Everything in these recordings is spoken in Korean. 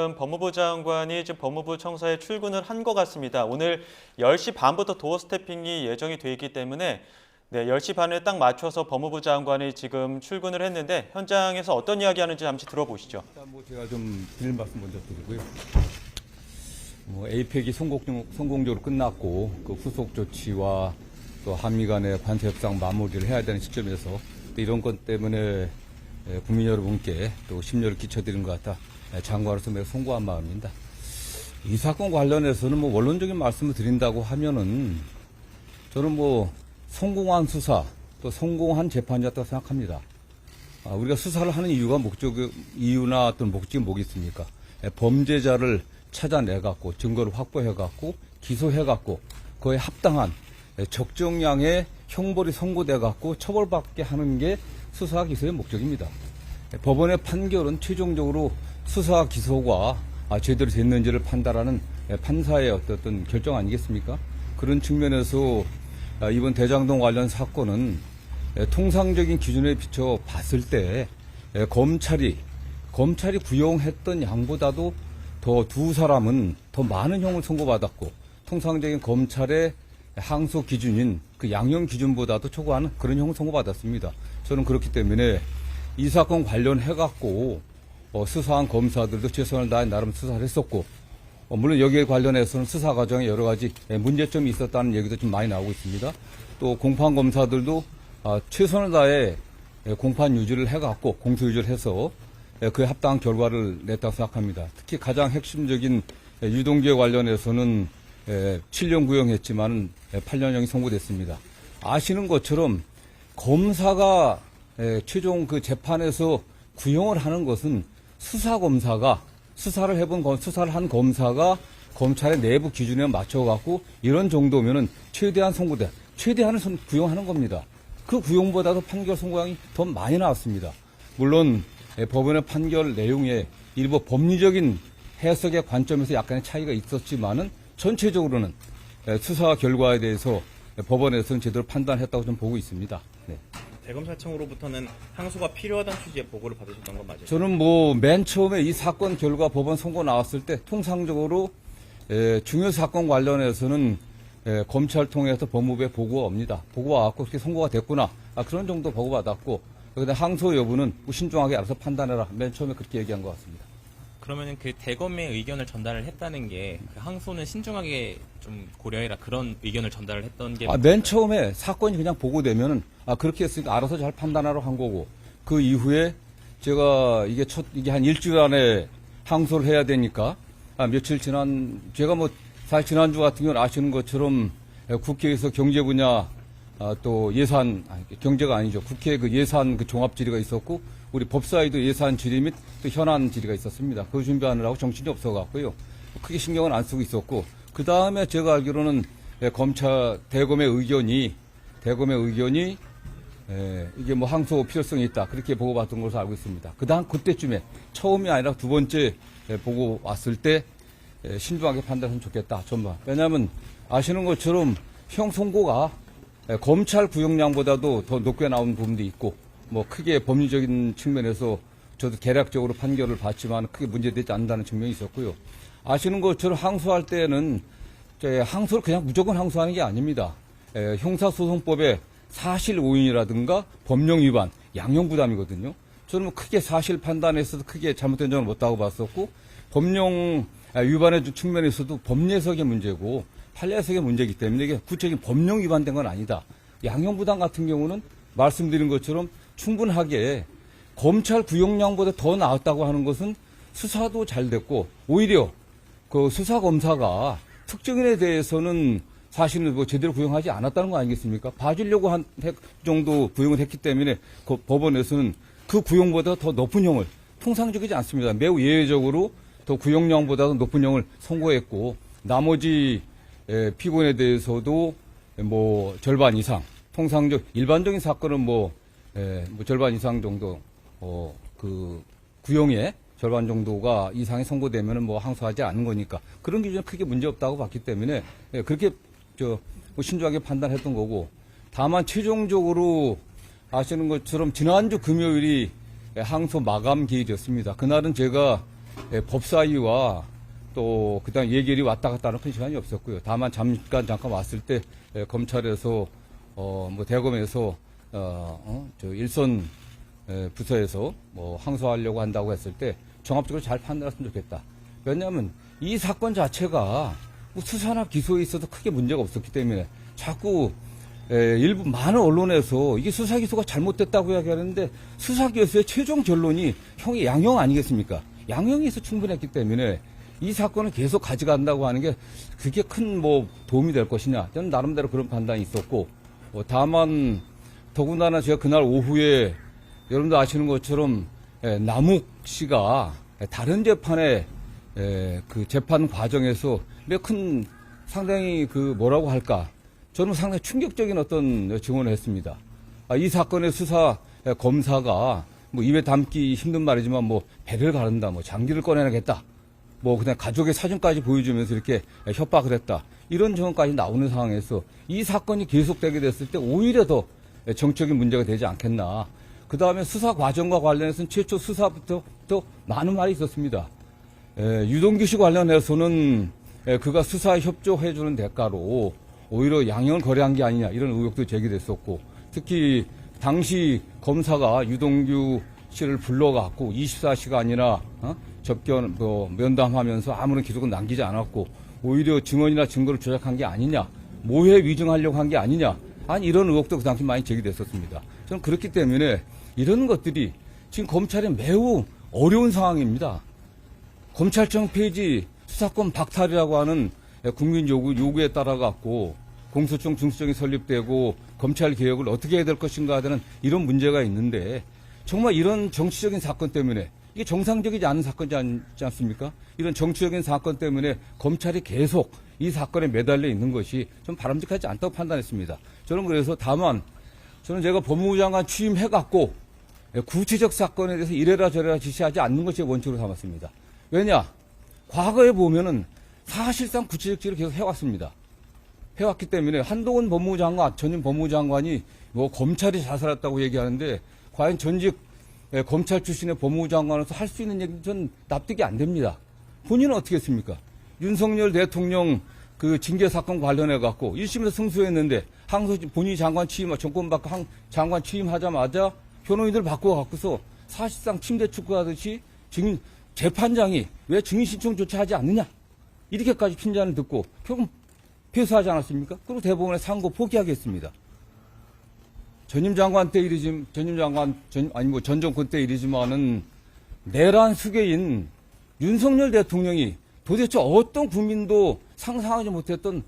법무부 장관이 지금 법무부 청사에 출근을 한 것 같습니다. 오늘 10시 반부터 도어 스태핑이 예정이 돼 있기 때문에 10시 반에 딱 맞춰서 법무부 장관이 지금 출근을 했는데 현장에서 어떤 이야기 하는지 잠시 들어보시죠. 일단 제가 좀 드릴 말씀 먼저 드리고요. 에이펙이 성공적으로 끝났고 그 후속 조치와 또 한미 간의 관세 협상 마무리를 해야 되는 시점에서 또 이런 것 때문에 국민 여러분께 또 심려를 끼쳐드린 것 같아 장관으로서 매우 송구한 마음입니다. 이 사건 관련해서는 원론적인 말씀을 드린다고 하면은 저는 성공한 수사 또 성공한 재판이었다고 생각합니다. 우리가 수사를 하는 이유나 어떤 목적이 뭐겠습니까? 범죄자를 찾아내갖고 증거를 확보해갖고 기소해갖고 그에 합당한 적정량의 형벌이 선고돼갖고 처벌받게 하는 게 수사 기소의 목적입니다. 법원의 판결은 최종적으로 수사 기소가 제대로 됐는지를 판단하는 판사의 어떤 결정 아니겠습니까? 그런 측면에서 이번 대장동 관련 사건은 통상적인 기준에 비춰 봤을 때 검찰이 구형했던 양보다도 더 두 사람은 더 많은 형을 선고받았고 통상적인 검찰의 항소 기준인 그 양형 기준보다도 초과하는 그런 형을 선고받았습니다. 저는 그렇기 때문에 이 사건 관련해갖고 수사한 검사들도 최선을 다해 나름 수사를 했었고 물론 여기에 관련해서는 수사 과정에 여러 가지 문제점이 있었다는 얘기도 좀 많이 나오고 있습니다. 또 공판 검사들도 최선을 다해 공판 유지를 해갖고 공소 유지를 해서 그에 합당한 결과를 냈다고 생각합니다. 특히 가장 핵심적인 유동규에 관련해서는 7년 구형했지만 8년형이 선고됐습니다. 아시는 것처럼 검사가 최종 그 재판에서 구형을 하는 것은 수사검사가 수사를 한 검사가 검찰의 내부 기준에 맞춰갖고 이런 정도면은 최대한을 구형하는 겁니다. 그 구형보다도 판결 선고량이 더 많이 나왔습니다. 물론 법원의 판결 내용에 일부 법리적인 해석의 관점에서 약간의 차이가 있었지만은 전체적으로는 수사 결과에 대해서 법원에서는 제대로 판단했다고 좀 보고 있습니다. 네. 대검사청으로부터는 항소가 필요하다는 취지의 보고를 받으셨던 건 맞으세요? 저는 맨 처음에 이 사건 결과 법원 선고 나왔을 때 통상적으로 중요 사건 관련해서는 검찰 통해서 법무부에 보고가 옵니다. 보고가 왔고 그렇게 선고가 됐구나. 그런 정도 보고받았고 그다음 항소 여부는 신중하게 알아서 판단해라. 맨 처음에 그렇게 얘기한 것 같습니다. 그러면 그 대검의 의견을 전달을 했다는 게 그 항소는 신중하게 좀 고려해라 그런 의견을 전달을 했던 게 맨 처음에 사건이 그냥 보고되면은 그렇게 했으니까 알아서 잘 판단하러 한 거고 그 이후에 제가 이게 한 일주일 안에 항소를 해야 되니까 며칠 제가 사실 지난주 같은 경우는 아시는 것처럼 국회에서 경제 분야 또 경제가 아니죠. 국회 그 예산 그 종합 질의가 있었고 우리 법사위도 예산 질의 및 또 현안 질의가 있었습니다. 그거 준비하느라고 정신이 없어갖고요. 크게 신경은 안 쓰고 있었고 그 다음에 제가 알기로는 대검의 의견이 이게 항소 필요성이 있다 그렇게 보고받은 것으로 알고 있습니다. 그때쯤에 처음이 아니라 두 번째 보고 왔을 때 신중하게 판단하면 좋겠다. 왜냐하면 아시는 것처럼 형 선고가 검찰 구형량보다도 더 높게 나온 부분도 있고 크게 법리적인 측면에서 저도 개략적으로 판결을 받지만 크게 문제되지 않는다는 측면이 있었고요. 아시는 것처럼 항소할 때는 항소를 그냥 무조건 항소하는 게 아닙니다. 형사소송법의 사실 오인이라든가 법령 위반, 양형 부담이거든요. 저는 크게 사실 판단에서도 크게 잘못된 점은 못다고 봤었고 법령 위반의 측면에서도 법예석의 문제고 판례석의 문제이기 때문에 이게 구체적인 법령 위반된 건 아니다. 양형 부담 같은 경우는 말씀드린 것처럼 충분하게 검찰 구형량보다 더 나았다고 하는 것은 수사도 잘 됐고 오히려 그 수사검사가 특정인에 대해서는 사실은 제대로 구형하지 않았다는 거 아니겠습니까? 봐주려고 한 정도 구형을 했기 때문에 그 법원에서는 그 구형보다 더 높은 형을 통상적이지 않습니다. 매우 예외적으로 더 구형량보다 더 높은 형을 선고했고 나머지 피고인에 대해서도 절반 이상 일반적인 사건은 절반 이상 정도 그 구형의 절반 정도가 이상이 선고되면은 항소하지 않는 거니까 그런 기준은 크게 문제 없다고 봤기 때문에 그렇게 신중하게 판단했던 거고 다만 최종적으로 아시는 것처럼 지난주 금요일이 항소 마감 기일이었습니다. 그날은 제가 법사위와 또 그다음 예결이 왔다 갔다 하는 큰 시간이 없었고요. 다만 잠깐 왔을 때 검찰에서 뭐 대검에서 저 일선 부서에서 뭐 항소하려고 한다고 했을 때 종합적으로 잘 판단했으면 좋겠다. 왜냐하면 이 사건 자체가 뭐 수사나 기소에 있어도 크게 문제가 없었기 때문에 자꾸 일부 많은 언론에서 이게 수사 기소가 잘못됐다고 이야기하는데 수사 기소의 최종 결론이 형이 양형 아니겠습니까? 양형에서 충분했기 때문에 이 사건을 계속 가져간다고 하는 게 그게 큰 뭐 도움이 될 것이냐. 저는 나름대로 그런 판단이 있었고 다만 더군다나 제가 그날 오후에 여러분도 아시는 것처럼 남욱 씨가 다른 재판에 그 재판 과정에서 매우 큰 상당히 그 뭐라고 할까 저는 상당히 충격적인 어떤 증언을 했습니다. 이 사건의 수사 검사가 뭐 입에 담기 힘든 말이지만 뭐 배를 가른다, 뭐 장기를 꺼내야겠다, 뭐 그냥 가족의 사진까지 보여주면서 이렇게 협박을 했다. 이런 증언까지 나오는 상황에서 이 사건이 계속되게 됐을 때 오히려 더 정적인 문제가 되지 않겠나. 그 다음에 수사 과정과 관련해서는 최초 수사부터 더 많은 말이 있었습니다. 유동규 씨 관련해서는 그가 수사에 협조해주는 대가로 오히려 양형을 거래한 게 아니냐 이런 의혹도 제기됐었고 특히 당시 검사가 유동규 씨를 불러갖고 24시간이나 접견 면담하면서 아무런 기록은 남기지 않았고 오히려 증언이나 증거를 조작한 게 아니냐 모해 위증하려고 한 게 아니냐 아니 이런 의혹도 그 당시 많이 제기됐었습니다. 저는 그렇기 때문에 이런 것들이 지금 검찰이 매우 어려운 상황입니다. 검찰청 폐지 수사권 박탈이라고 하는 국민 요구에 따라 갖고 공소청 중수청이 설립되고 검찰 개혁을 어떻게 해야 될 것인가 하는 이런 문제가 있는데 정말 이런 정치적인 사건 때문에 이게 정상적이지 않은 사건이지 않습니까? 이런 정치적인 사건 때문에 검찰이 계속 이 사건에 매달려 있는 것이 좀 바람직하지 않다고 판단했습니다. 저는 그래서 다만 저는 제가 법무부 장관 취임해갖고 구체적 사건에 대해서 이래라 저래라 지시하지 않는 것이 원칙으로 삼았습니다. 왜냐? 과거에 보면은 사실상 구체적 지시를 계속 해왔습니다. 해왔기 때문에 한동훈 법무부 장관, 전임 법무부 장관이 뭐 검찰이 자살했다고 얘기하는데 과연 전직 검찰 출신의 법무부 장관으로서 할 수 있는 얘기는 전 납득이 안 됩니다. 본인은 어떻게 했습니까? 윤석열 대통령 그 징계 사건 관련해 갖고 1심에서 승소했는데 항소 본인이 장관 취임, 정권 바꿔 장관 취임하자마자 변호인들 바꿔 갖고서 사실상 침대 축구하듯이 재판장이 왜 증인 신청 조치하지 않느냐 이렇게까지 핀잔을 듣고 결국 패소하지 않았습니까? 그리고 대법원에 상고 포기하겠습니다. 전임 장관 때 일이지, 전 정권 때 일이지만은 내란 수괴인 윤석열 대통령이 도대체 어떤 국민도 상상하지 못했던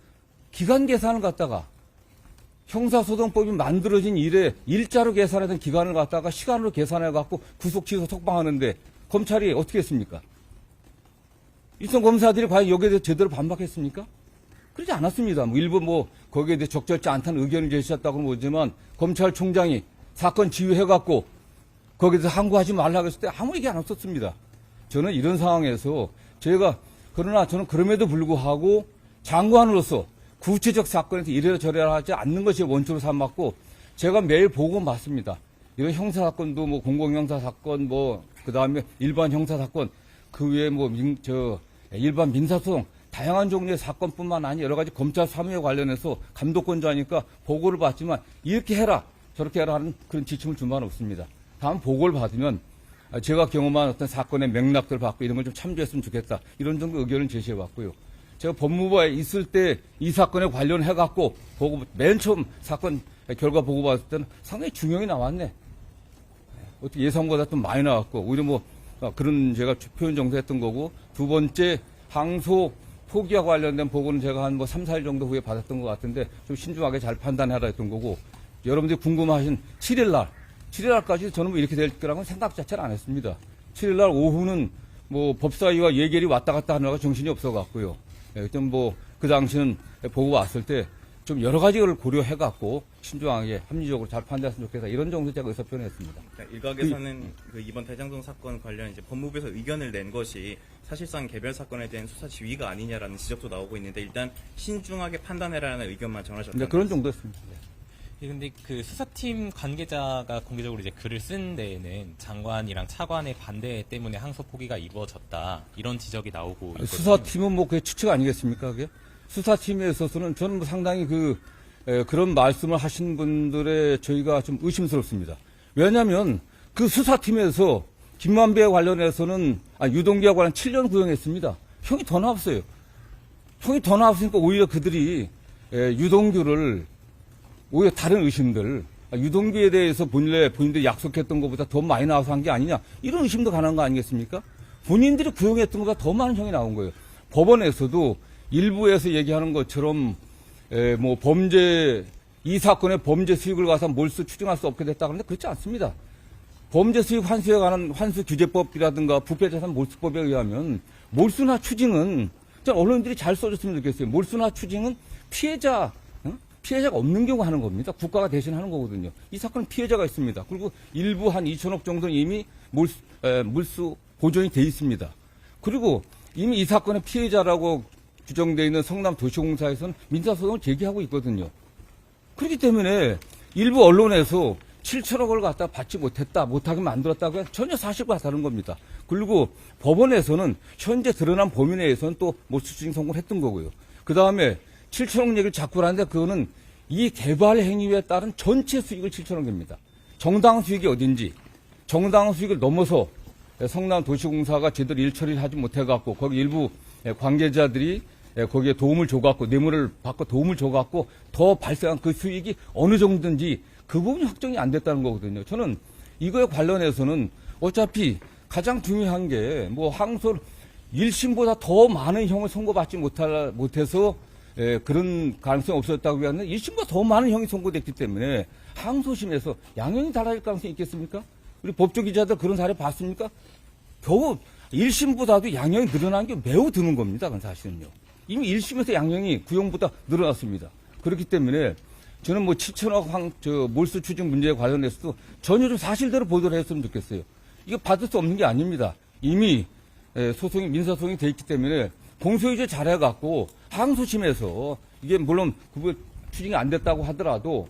기간 계산을 갖다가 형사소송법이 만들어진 이래 일자로 계산하던 기간을 갖다가 시간으로 계산해갖고 구속, 취소, 석방하는데 검찰이 어떻게 했습니까? 일선 검사들이 과연 여기에 대해서 제대로 반박했습니까? 그러지 않았습니다. 일부 거기에 대해 적절치 않다는 의견을 제시했다고는 보지만 검찰총장이 사건 지휘해갖고 거기에 대해서 항고하지 말라고 했을 때 아무 얘기 안 없었습니다. 저는 이런 상황에서 그러나 저는 그럼에도 불구하고 장관으로서 구체적 사건에서 이래라 저래라 하지 않는 것이 원칙으로 삼았고 제가 매일 보고 봤습니다. 이런 형사사건도 공공형사사건 그 다음에 일반 형사사건 그 외에 일반 민사소송 다양한 종류의 사건뿐만 아니라 여러 가지 검찰 사무에 관련해서 감독권자니까 보고를 받지만 이렇게 해라 저렇게 해라 하는 그런 지침을 준 바는 없습니다. 다만 보고를 받으면 제가 경험한 어떤 사건의 맥락들 받고 이런 걸 좀 참조했으면 좋겠다. 이런 정도 의견을 제시해 왔고요. 제가 법무부에 있을 때 이 사건에 관련해 갖고 맨 처음 사건 결과 보고 봤을 때는 상당히 중형이 나왔네. 어떻게 예상보다 좀 많이 나왔고 오히려 그런 제가 표현 정도 했던 거고 두 번째 항소 포기와 관련된 보고는 제가 한 3, 4일 정도 후에 받았던 것 같은데 좀 신중하게 잘 판단해라 했던 거고 여러분들이 궁금하신 7일날까지 저는 이렇게 될 거라고는 생각 자체를 안 했습니다. 7일날 오후는 법사위와 예결이 왔다 갔다 하느라고 정신이 없어 갖고요. 그 당시는 보고 왔을 때 좀 여러 가지를 고려해 갖고 신중하게 합리적으로 잘 판단했으면 좋겠다. 이런 정도 제가 의사 표현했습니다. 일각에서는 이번 대장동 사건 관련 이제 법무부에서 의견을 낸 것이 사실상 개별 사건에 대한 수사 지휘가 아니냐라는 지적도 나오고 있는데 일단 신중하게 판단해라는 의견만 전하셨다. 그런 정도였습니다. 예, 근데 그 수사팀 관계자가 공개적으로 이제 글을 쓴 데에는 장관이랑 차관의 반대 때문에 항소 포기가 이루어졌다. 이런 지적이 나오고 있거든요. 수사팀은 뭐 그게 추측 아니겠습니까? 그게? 수사팀에 있어서는 저는 뭐 상당히 그런 말씀을 하신 분들의 저희가 좀 의심스럽습니다. 왜냐하면 그 수사팀에서 김만배 관련해서는 유동규와 관련 7년 구형했습니다. 형이 더 나왔어요. 형이 더 나왔으니까 오히려 그들이 유동규를 오히려 다른 의심들, 유동규에 대해서 본인들이 약속했던 것보다 더 많이 나와서 한 게 아니냐, 이런 의심도 가능한 거 아니겠습니까? 본인들이 구형했던 것보다 더 많은 형이 나온 거예요. 법원에서도 일부에서 얘기하는 것처럼 뭐 이 사건의 범죄 수익을 가서 몰수 추징할 수 없게 됐다 그러는데 그렇지 않습니다. 범죄 수익 환수에 관한 환수 규제법이라든가 부패자산 몰수법에 의하면 몰수나 추징은 언론들이 잘 써줬으면 좋겠어요. 몰수나 추징은 피해자가 없는 경우 하는 겁니다. 국가가 대신 하는 거거든요. 이 사건은 피해자가 있습니다. 그리고 일부 한 2천억 정도는 이미 몰수 보존이 돼 있습니다. 그리고 이미 이 사건의 피해자라고 규정되어 있는 성남도시공사에서는 민사소송을 제기하고 있거든요. 그렇기 때문에 일부 언론에서 7천억을 갖다 받지 못하게 만들었다고 전혀 사실과 다른 겁니다. 그리고 법원에서는 현재 드러난 범위 내에서는 또 몰수추징 선고를 했던 거고요. 그 다음에 7천억 얘기를 자꾸 하는데 그거는 이 개발 행위에 따른 전체 수익을 7천억입니다. 정당 수익이 어딘지, 정당 수익을 넘어서 성남도시공사가 제대로 일 처리를 하지 못해갖고 거기 일부 관계자들이 거기에 도움을 줘갖고 뇌물을 받고 도움을 줘갖고 더 발생한 그 수익이 어느 정도인지 그 부분이 확정이 안 됐다는 거거든요. 저는 이거에 관련해서는 어차피 가장 중요한 게 뭐 항소 1심보다 더 많은 형을 선고받지 못해서 그런 가능성이 없었다고 하는데 1심보다 더 많은 형이 선고됐기 때문에 항소심에서 양형이 달라질 가능성이 있겠습니까? 우리 법조 기자들 그런 사례 봤습니까? 겨우 1심보다도 양형이 늘어난 게 매우 드문 겁니다. 그건 사실은요. 이미 1심에서 양형이 구형보다 늘어났습니다. 그렇기 때문에 저는 뭐 7천억 몰수 추징 문제에 관련해서도 전혀 좀 사실대로 보도를 했으면 좋겠어요. 이거 받을 수 없는 게 아닙니다. 이미 민사소송이 돼 있기 때문에 공소유지 잘해갖고 항소심에서 이게 물론 그 추징이 안 됐다고 하더라도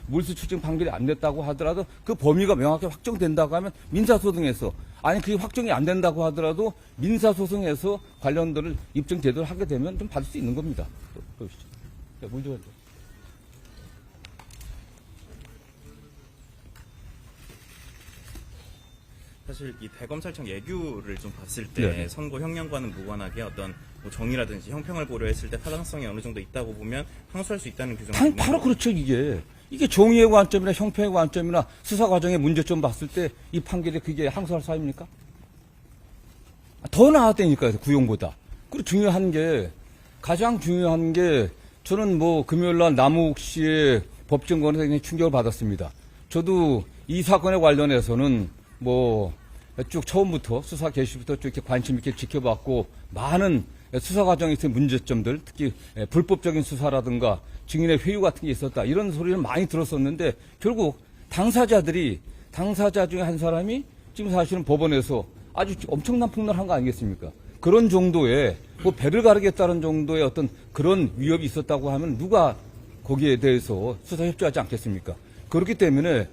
몰수 추징 판결이 안 됐다고 하더라도 그 범위가 명확히 확정된다고 하면 민사소송에서 그게 확정이 안 된다고 하더라도 민사소송에서 관련들을 입증 제대로 하게 되면 좀 받을 수 있는 겁니다. 그러시죠. 물 좀. 사실 이 대검찰청 예규를 좀 봤을 때 네. 선고 형량과는 무관하게 어떤 뭐 정의라든지 형평을 고려했을 때 타당성이 어느 정도 있다고 보면 항소할 수 있다는 규정이 바로 그렇죠. 이게 정의의 관점이나 형평의 관점이나 수사 과정의 문제점 봤을 때 이 판결이 그게 항소할 사유입니까? 더 나았다니까요. 구형보다. 그리고 가장 중요한 게 저는 뭐 금요일 날 남욱 씨의 법정권에서 굉장히 충격을 받았습니다. 저도 이 사건에 관련해서는 뭐 쭉 처음부터 수사 개시부터 쭉 이렇게 관심 있게 지켜봤고 많은 수사 과정에 있는 문제점들, 특히 불법적인 수사라든가 증인의 회유 같은 게 있었다 이런 소리를 많이 들었었는데 결국 당사자 중에 한 사람이 지금 사실은 법원에서 아주 엄청난 폭로를 한 거 아니겠습니까? 그런 정도의 뭐 배를 가르겠다는 정도의 어떤 그런 위협이 있었다고 하면 누가 거기에 대해서 수사 협조하지 않겠습니까? 그렇기 때문에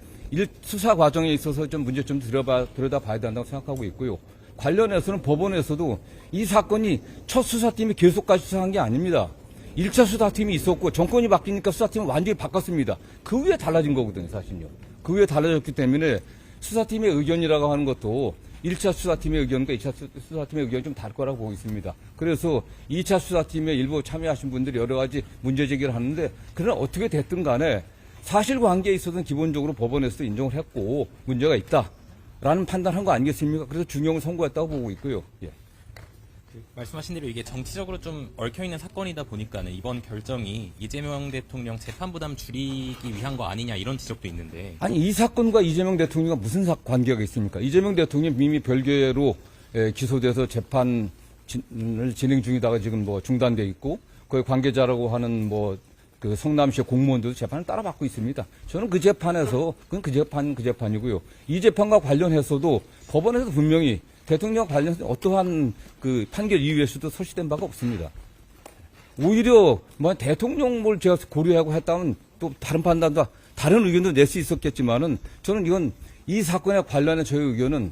수사 과정에 있어서 좀 문제점 들여다봐야 된다고 생각하고 있고요. 관련해서는 법원에서도 이 사건이 첫 수사팀이 계속까지 수사한 게 아닙니다. 1차 수사팀이 있었고 정권이 바뀌니까 수사팀은 완전히 바꿨습니다. 그 후에 달라진 거거든요, 사실은요. 그 후에 달라졌기 때문에 수사팀의 의견이라고 하는 것도 1차 수사팀의 의견과 2차 수사팀의 의견이 좀 다를 거라고 보고 있습니다. 그래서 2차 수사팀에 일부 참여하신 분들이 여러 가지 문제 제기를 하는데 그러나 어떻게 됐든 간에 사실관계에 있어서는 기본적으로 법원에서도 인정을 했고 문제가 있다라는 판단한 거 아니겠습니까? 그래서 중형을 선고했다고 보고 있고요. 예. 말씀하신 대로 이게 정치적으로 좀 얽혀있는 사건이다 보니까는 이번 결정이 이재명 대통령 재판 부담 줄이기 위한 거 아니냐 이런 지적도 있는데. 이 사건과 이재명 대통령과 무슨 관계가 있습니까? 이재명 대통령이 이미 별개로 기소돼서 재판을 진행 중이다가 지금 뭐 중단돼 있고 거기 관계자라고 하는 그 성남시 공무원들도 재판을 따라받고 있습니다. 저는 그 재판에서 그건 그 재판이고요. 이 재판과 관련해서도 법원에서 분명히 대통령과 관련해서 어떠한 그 판결 이유에서도 소시된 바가 없습니다. 오히려 대통령 뭘 제가 고려하고 했다면 또 다른 판단도 다른 의견도 낼 수 있었겠지만은 저는 이건 이 사건에 관련한 저의 의견은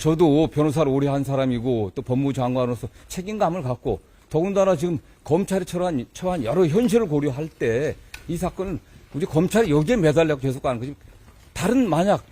저도 변호사를 오래 한 사람이고 또 법무부 장관으로서 책임감을 갖고 더군다나 지금 검찰이 처한 여러 현실을 고려할 때 이 사건은 우리 검찰이 여기에 매달려서 계속 가는 거지. 만약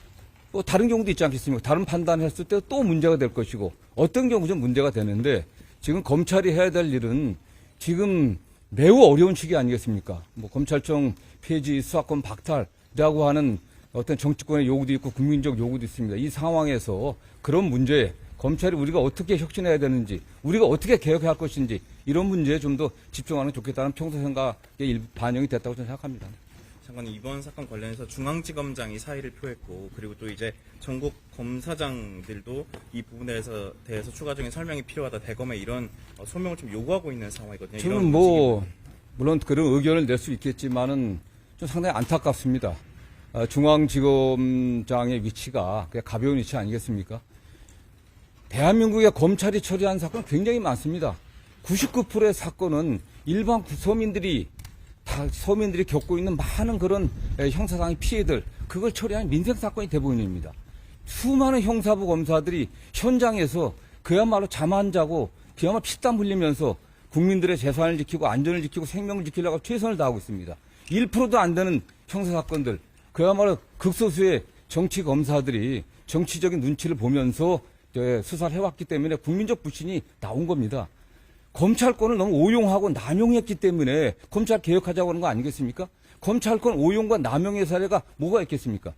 또 다른 경우도 있지 않겠습니까? 다른 판단을 했을 때 또 문제가 될 것이고 어떤 경우 좀 문제가 되는데 지금 검찰이 해야 될 일은 지금 매우 어려운 시기 아니겠습니까? 뭐 검찰청 폐지, 수사권 박탈이라고 하는 어떤 정치권의 요구도 있고 국민적 요구도 있습니다. 이 상황에서 그런 문제에 검찰이 우리가 어떻게 혁신해야 되는지, 우리가 어떻게 개혁할 것인지 이런 문제에 좀 더 집중하는 게 좋겠다는 평소 생각의 일부 반영이 됐다고 저는 생각합니다. 장관님, 이번 사건 관련해서 중앙지검장이 사의를 표했고, 그리고 또 이제 전국 검사장들도 이 부분에 대해서 추가적인 설명이 필요하다, 대검에 이런 소명을 좀 요구하고 있는 상황이거든요. 저는 물론 그런 의견을 낼 수 있겠지만은 좀 상당히 안타깝습니다. 중앙지검장의 위치가 그냥 가벼운 위치 아니겠습니까? 대한민국의 검찰이 처리한 사건은 굉장히 많습니다. 99%의 사건은 일반 서민들이 겪고 있는 많은 그런 형사상의 피해들, 그걸 처리하는 민생사건이 대부분입니다. 수많은 형사부 검사들이 현장에서 그야말로 잠 안 자고 그야말로 피땀 흘리면서 국민들의 재산을 지키고 안전을 지키고 생명을 지키려고 최선을 다하고 있습니다. 1%도 안 되는 형사사건들, 그야말로 극소수의 정치검사들이 정치적인 눈치를 보면서 수사를 해왔기 때문에 국민적 불신이 나온 겁니다. 검찰권을 너무 오용하고 남용했기 때문에 검찰 개혁하자고 하는 거 아니겠습니까? 검찰권 오용과 남용의 사례가 뭐가 있겠습니까?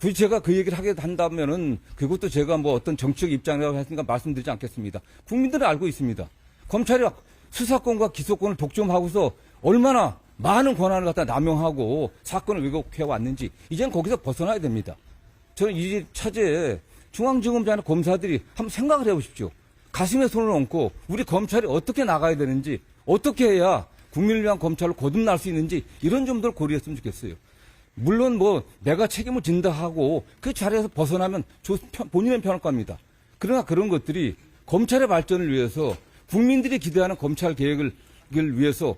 굳이 제가 그 얘기를 하게 한다면은 그것도 제가 뭐 어떤 정치적 입장이라고 했으니까 말씀드리지 않겠습니다. 국민들은 알고 있습니다. 검찰이 수사권과 기소권을 독점하고서 얼마나 많은 권한을 갖다 남용하고 사건을 왜곡해 왔는지 이제는 거기서 벗어나야 됩니다. 저는 이 차제에 중앙지검장이나 검사들이 한번 생각을 해보십시오. 가슴에 손을 얹고 우리 검찰이 어떻게 나가야 되는지, 어떻게 해야 국민을 위한 검찰로 거듭날 수 있는지 이런 점들을 고려했으면 좋겠어요. 물론 내가 책임을 진다 하고 그 자리에서 벗어나면 본인은 편할 겁니다. 그러나 그런 것들이 검찰의 발전을 위해서 국민들이 기대하는 검찰 개혁을 위해서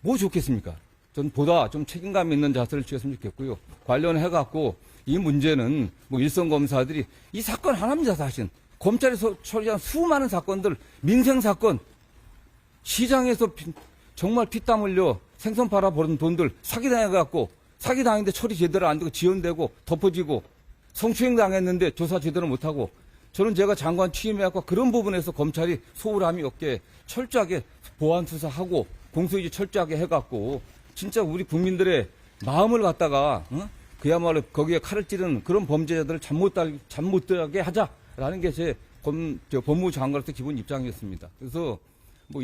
뭐 좋겠습니까? 전 보다 좀 책임감 있는 자세를 취했으면 좋겠고요. 관련해갖고 이 문제는 일선 검사들이 이 사건 하나입니다, 사실. 검찰에서 처리한 수많은 사건들, 민생사건, 시장에서 정말 피땀 흘려 생선 팔아 버는 돈들 사기당해갖고 사기당했는데 처리 제대로 안 되고 지연되고 덮어지고 성추행 당했는데 조사 제대로 못하고 저는 제가 장관 취임해갖고 그런 부분에서 검찰이 소홀함이 없게 철저하게 보안 수사하고 공소유지 철저하게 해갖고 진짜 우리 국민들의 마음을 갖다가 그야말로 거기에 칼을 찌르는 그런 범죄자들을 잠 못 들게 하자라는 게 제 법무부 장관으로서 기본 입장이었습니다. 그래서